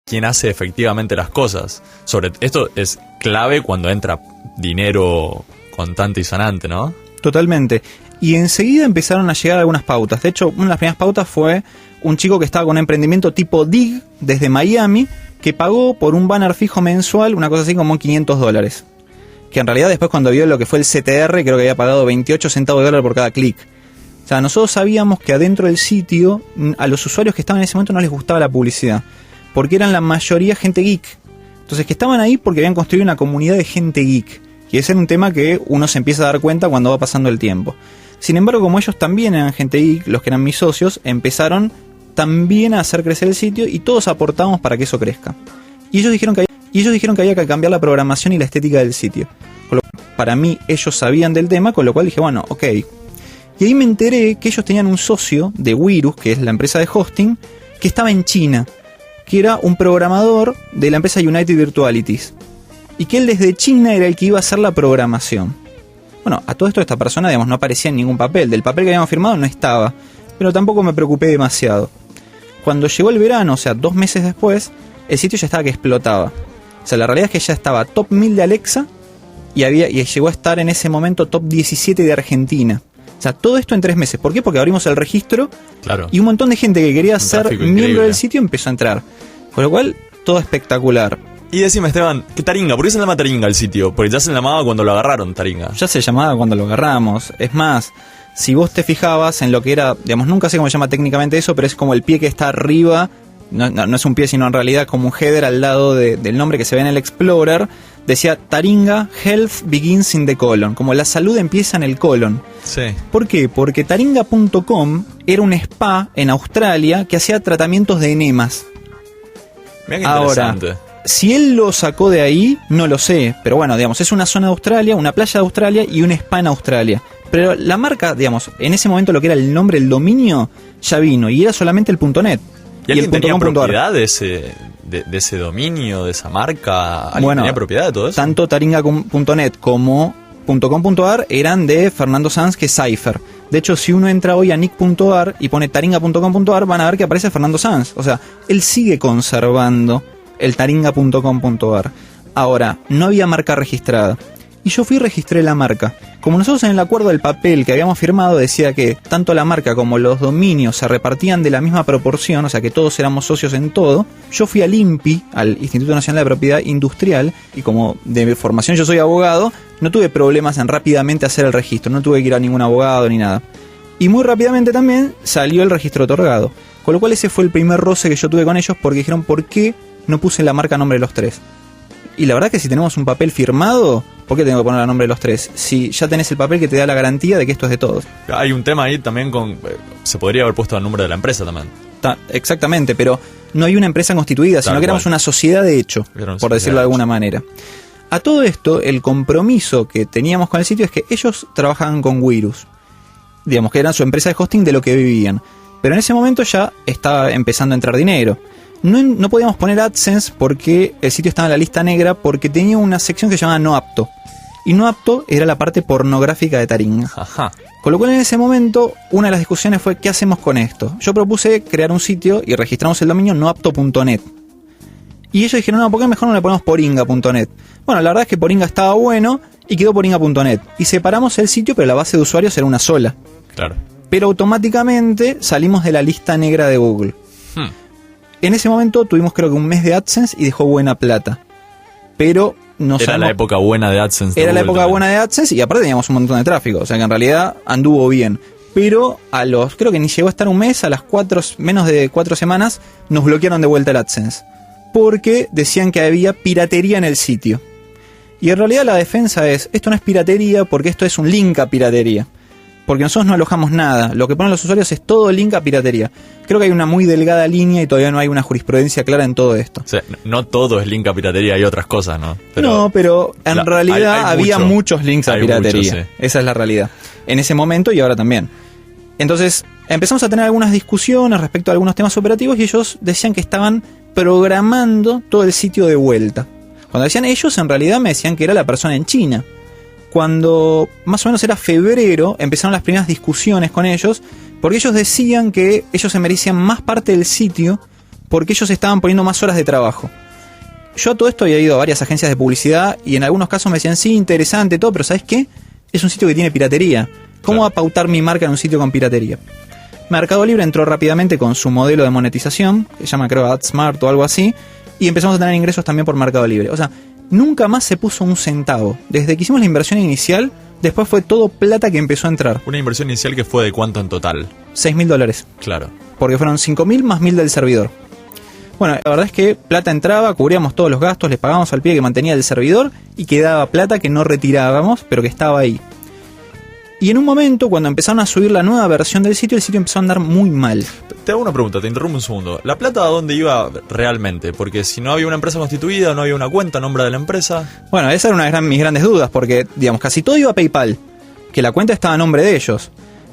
quién hace efectivamente las cosas. Esto es clave cuando entra dinero contante y sonante, ¿no? Totalmente. Y enseguida empezaron a llegar algunas pautas. De hecho, una de las primeras pautas fue un chico que estaba con un emprendimiento tipo Dig desde Miami, que pagó por un banner fijo mensual una cosa así como $500. Que en realidad después, cuando vio lo que fue el CTR, creo que había pagado 28 centavos de dólar por cada clic. O sea, nosotros sabíamos que adentro del sitio a los usuarios que estaban en ese momento no les gustaba la publicidad, porque eran la mayoría gente geek. Entonces, que estaban ahí porque habían construido una comunidad de gente geek. Y ese era un tema que uno se empieza a dar cuenta cuando va pasando el tiempo. Sin embargo, como ellos también eran gente geek, los que eran mis socios, empezaron también a hacer crecer el sitio y todos aportamos para que eso crezca. Y ellos dijeron que había que cambiar la programación y la estética del sitio. Para mí, ellos sabían del tema, con lo cual dije, bueno, ok. Y ahí me enteré que ellos tenían un socio de Wirus, que es la empresa de hosting, que estaba en China, que era un programador de la empresa United Virtualities. Y que él desde China era el que iba a hacer la programación. Bueno, a todo esto esta persona, digamos, no aparecía en ningún papel. Del papel que habíamos firmado no estaba. Pero tampoco me preocupé demasiado. Cuando llegó el verano, o sea, 2 meses después, el sitio ya estaba que explotaba. O sea, la realidad es que ya estaba top 1000 de Alexa y llegó a estar en ese momento top 17 de Argentina. O sea, todo esto en 3 meses. ¿Por qué? Porque abrimos el registro, claro, y un montón de gente que quería ser miembro del sitio empezó a entrar. Con lo cual, todo espectacular. Y decime, Esteban, ¿qué Taringa? ¿Por qué se llama Taringa el sitio? Porque ya se llamaba cuando lo agarraron, Taringa. Ya se llamaba cuando lo agarramos. Es más, si vos te fijabas en lo que era, digamos, nunca sé cómo se llama técnicamente eso, pero es como el pie que está arriba. No es un pie, sino en realidad como un header al lado del nombre que se ve en el Explorer. Decía Taringa Health Begins in the Colon. Como la salud empieza en el colon. Sí. ¿Por qué? Porque Taringa.com era un spa en Australia que hacía tratamientos de enemas. Mirá qué interesante. Ahora, si él lo sacó de ahí, no lo sé. Pero bueno, digamos, es una zona de Australia, una playa de Australia y un spa en Australia. Pero la marca, digamos, en ese momento lo que era el nombre, el dominio, ya vino. Y era solamente el .net. ¿Y alguien tenía propiedad de ese dominio, de esa marca? ¿Alguien tenía propiedad de todo eso? Tanto taringa.net como .com.ar eran de Fernando Sanz, que es Cypher. De hecho, si uno entra hoy a nick.ar y pone taringa.com.ar, van a ver que aparece Fernando Sanz. O sea, él sigue conservando el taringa.com.ar. Ahora, no había marca registrada. Y yo fui y registré la marca. Como nosotros en el acuerdo del papel que habíamos firmado decía que tanto la marca como los dominios se repartían de la misma proporción, o sea que todos éramos socios en todo, yo fui al INPI, al Instituto Nacional de Propiedad Industrial, y como de formación yo soy abogado, no tuve problemas en rápidamente hacer el registro, no tuve que ir a ningún abogado ni nada. Y muy rápidamente también salió el registro otorgado. Con lo cual ese fue el primer roce que yo tuve con ellos, porque dijeron, ¿por qué no puse la marca a nombre de los tres? Y la verdad que si tenemos un papel firmado, ¿por qué tengo que poner el nombre de los tres? Si ya tenés el papel que te da la garantía de que esto es de todos. Hay un tema ahí también con... se podría haber puesto el nombre de la empresa también. Exactamente, pero no hay una empresa constituida, sino que éramos una sociedad de hecho, por decirlo de alguna manera. A todo esto, el compromiso que teníamos con el sitio es que ellos trabajaban con Wirus. Digamos que eran su empresa de hosting de lo que vivían. Pero en ese momento ya estaba empezando a entrar dinero. No podíamos poner AdSense porque el sitio estaba en la lista negra, porque tenía una sección que se llamaba No Apto. Y No Apto era la parte pornográfica de Taringa. Ajá. Con lo cual en ese momento una de las discusiones fue ¿qué hacemos con esto? Yo propuse crear un sitio y registramos el dominio noapto.net. Y ellos dijeron, no, ¿por qué mejor no le ponemos poringa.net? Bueno, la verdad es que Poringa estaba bueno y quedó poringa.net. Y separamos el sitio, pero la base de usuarios era una sola. Claro. Pero automáticamente salimos de la lista negra de Google. En ese momento tuvimos creo que un mes de AdSense y dejó buena plata. Pero era la época buena de AdSense. Era la época buena de AdSense y aparte teníamos un montón de tráfico. O sea que en realidad anduvo bien. Pero creo que ni llegó a estar un mes, a las menos de 4 semanas, nos bloquearon de vuelta el AdSense. Porque decían que había piratería en el sitio. Y en realidad la defensa es, esto no es piratería porque esto es un link a piratería. Porque nosotros no alojamos nada. Lo que ponen los usuarios es todo link a piratería. Creo que hay una muy delgada línea y todavía no hay una jurisprudencia clara en todo esto. O sea, no todo es link a piratería, hay otras cosas, ¿no? Pero en realidad había muchos links a piratería. Mucho, sí. Esa es la realidad. En ese momento y ahora también. Entonces empezamos a tener algunas discusiones respecto a algunos temas operativos y ellos decían que estaban programando todo el sitio de vuelta. Cuando decían ellos, en realidad me decían que era la persona en China. Cuando más o menos era febrero, empezaron las primeras discusiones con ellos, porque ellos decían que ellos se merecían más parte del sitio, porque ellos estaban poniendo más horas de trabajo. Yo a todo esto había ido a varias agencias de publicidad y en algunos casos me decían, sí, interesante, todo, pero ¿sabes qué? Es un sitio que tiene piratería. ¿Cómo va a pautar mi marca en un sitio con piratería? Mercado Libre entró rápidamente con su modelo de monetización, que se llama creo AdSmart o algo así, y empezamos a tener ingresos también por Mercado Libre. O sea, nunca más se puso un centavo. Desde que hicimos la inversión inicial, después fue todo plata que empezó a entrar. Una inversión inicial que fue de cuánto en total. $6.000. Claro. Porque fueron 5.000 más 1.000 del servidor. Bueno, la verdad es que plata entraba, cubríamos todos los gastos, le pagábamos al pibe que mantenía el servidor y quedaba plata que no retirábamos, pero que estaba ahí. Y en un momento, cuando empezaron a subir la nueva versión del sitio, el sitio empezó a andar muy mal. Te hago una pregunta, te interrumpo un segundo. ¿La plata a dónde iba realmente? Porque si no había una empresa constituida, no había una cuenta a nombre de la empresa. Bueno, esa era una de mis grandes dudas, porque, digamos, casi todo iba a PayPal, que la cuenta estaba a nombre de ellos.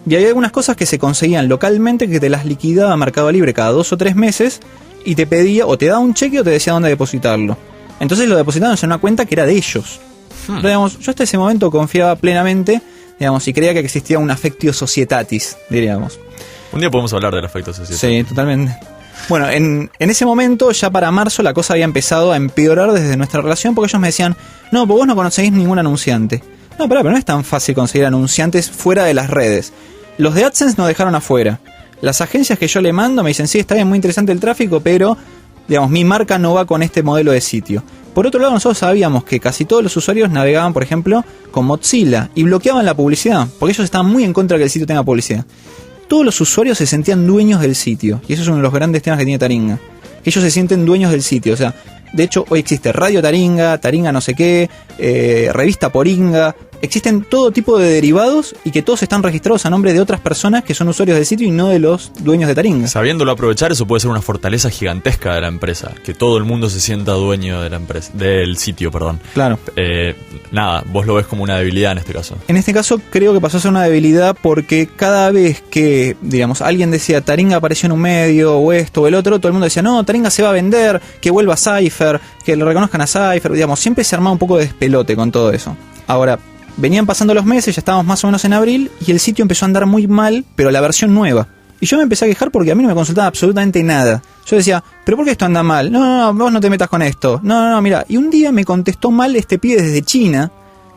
Y había algunas cosas que se conseguían localmente que te las liquidaba Mercado Libre cada 2 o 3 meses y te pedía, o te daba un cheque o te decía dónde depositarlo. Entonces lo depositaron en una cuenta que era de ellos. Pero, digamos, yo hasta ese momento confiaba plenamente, digamos, y creía que existía un affectio societatis, diríamos. Un día podemos hablar del afecto social. Sí, totalmente. Bueno, en ese momento, ya para marzo, la cosa había empezado a empeorar desde nuestra relación, porque ellos me decían, no, pues vos no conocéis ningún anunciante. No, pero no es tan fácil conseguir anunciantes fuera de las redes. Los de AdSense nos dejaron afuera. Las agencias que yo le mando me dicen, sí, está bien, muy interesante el tráfico, pero, digamos, mi marca no va con este modelo de sitio. Por otro lado, nosotros sabíamos que casi todos los usuarios navegaban, por ejemplo, con Mozilla y bloqueaban la publicidad, porque ellos estaban muy en contra de que el sitio tenga publicidad. Todos los usuarios se sentían dueños del sitio, y eso es uno de los grandes temas que tiene Taringa. Ellos se sienten dueños del sitio, o sea, de hecho hoy existe Radio Taringa, Taringa no sé qué, Revista Poringa, existen todo tipo de derivados y que todos están registrados a nombre de otras personas que son usuarios del sitio y no de los dueños de Taringa. Sabiéndolo aprovechar, eso puede ser una fortaleza gigantesca de la empresa, que todo el mundo se sienta dueño de la empresa, del sitio, perdón. Claro. Nada, vos lo ves como una debilidad en este caso. En este caso creo que pasó a ser una debilidad porque cada vez que, digamos, alguien decía Taringa apareció en un medio o esto o el otro, todo el mundo decía, no, Taringa se va a vender, que vuelva a Cypher, que lo reconozcan a Cypher, digamos, siempre se armaba un poco de despelote con todo eso. Ahora, venían pasando los meses, ya estábamos más o menos en abril, y el sitio empezó a andar muy mal, pero la versión nueva. Y yo me empecé a quejar porque a mí no me consultaba absolutamente nada. Yo decía, ¿pero por qué esto anda mal? No, vos no te metas con esto. No, mira. Y un día me contestó mal este pibe desde China.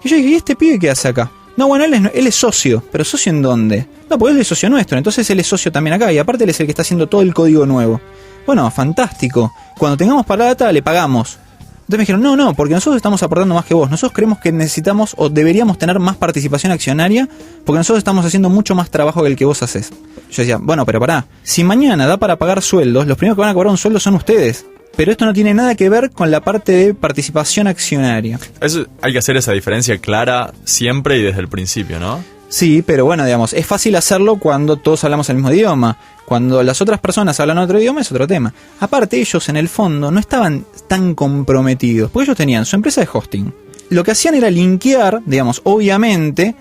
Y yo dije, ¿y este pibe qué hace acá? No, bueno, él es socio. ¿Pero socio en dónde? No, porque él es socio nuestro, entonces él es socio también acá. Y aparte él es el que está haciendo todo el código nuevo. Bueno, fantástico. Cuando tengamos para la data, le pagamos. Entonces me dijeron, no, porque nosotros estamos aportando más que vos. Nosotros creemos que necesitamos o deberíamos tener más participación accionaria porque nosotros estamos haciendo mucho más trabajo que el que vos haces. Yo decía, bueno, pero pará, si mañana da para pagar sueldos, los primeros que van a cobrar un sueldo son ustedes. Pero esto no tiene nada que ver con la parte de participación accionaria. Eso, hay que hacer esa diferencia clara siempre y desde el principio, ¿no? Sí, pero bueno, digamos, es fácil hacerlo cuando todos hablamos el mismo idioma. Cuando las otras personas hablan otro idioma es otro tema. Aparte, ellos en el fondo no estaban tan comprometidos, porque ellos tenían su empresa de hosting. Lo que hacían era linkear, digamos, obviamente,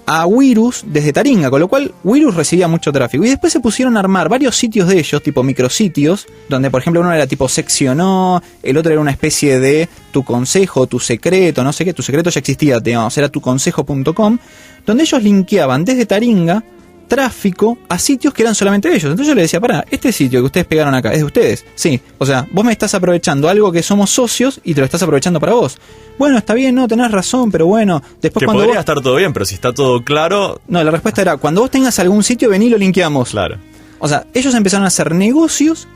a Wirus desde Taringa, con lo cual Wirus recibía mucho tráfico. Y después se pusieron a armar varios sitios de ellos, tipo micrositios, donde por ejemplo uno era tipo seccionó, el otro era una especie de tu consejo, tu secreto, no sé qué, tu secreto ya existía, digamos, era tuconsejo.com, donde ellos linkeaban desde Taringa tráfico a sitios que eran solamente de ellos. Entonces yo le decía, pará, este sitio que ustedes pegaron acá, ¿es de ustedes? Sí, o sea, vos me estás aprovechando algo que somos socios y te lo estás aprovechando para vos. Bueno, está bien, no, tenés razón, pero bueno, después que cuando podría vos... estar todo bien, pero si está todo claro... No, la respuesta era, cuando vos tengas algún sitio, vení y lo linkeamos. Claro. O sea, ellos empezaron a hacer negocios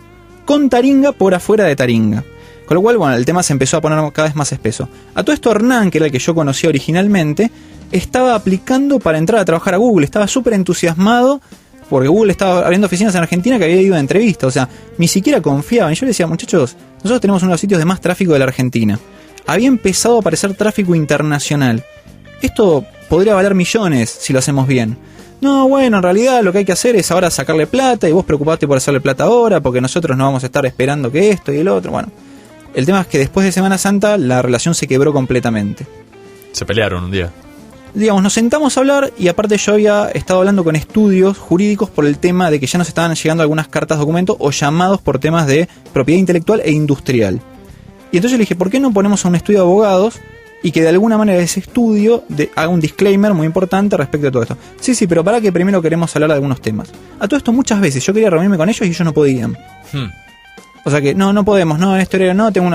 con Taringa por afuera de Taringa. Con lo cual, bueno, el tema se empezó a poner cada vez más espeso. A todo esto Hernán, que era el que yo conocía originalmente, estaba aplicando para entrar a trabajar a Google. Estaba súper entusiasmado porque Google estaba abriendo oficinas en Argentina, que había ido de entrevista. O sea, ni siquiera confiaban. Y yo le decía, muchachos, nosotros tenemos uno de los sitios de más tráfico de la Argentina. Había empezado a aparecer tráfico internacional. Esto podría valer millones si lo hacemos bien. No, bueno, en realidad lo que hay que hacer es ahora sacarle plata y vos preocupate por hacerle plata ahora porque nosotros no vamos a estar esperando que esto y el otro. Bueno, el tema es que después de Semana Santa la relación se quebró completamente. Se pelearon un día. Digamos, nos sentamos a hablar y aparte yo había estado hablando con estudios jurídicos por el tema de que ya nos estaban llegando algunas cartas documento o llamados por temas de propiedad intelectual e industrial. Y entonces le dije, ¿por qué no ponemos a un estudio de abogados y que de alguna manera ese estudio haga un disclaimer muy importante respecto de todo esto? Sí, pero para que primero queremos hablar de algunos temas. A todo esto muchas veces yo quería reunirme con ellos y ellos no podían. O sea que no podemos, no, en este horario no, tengo una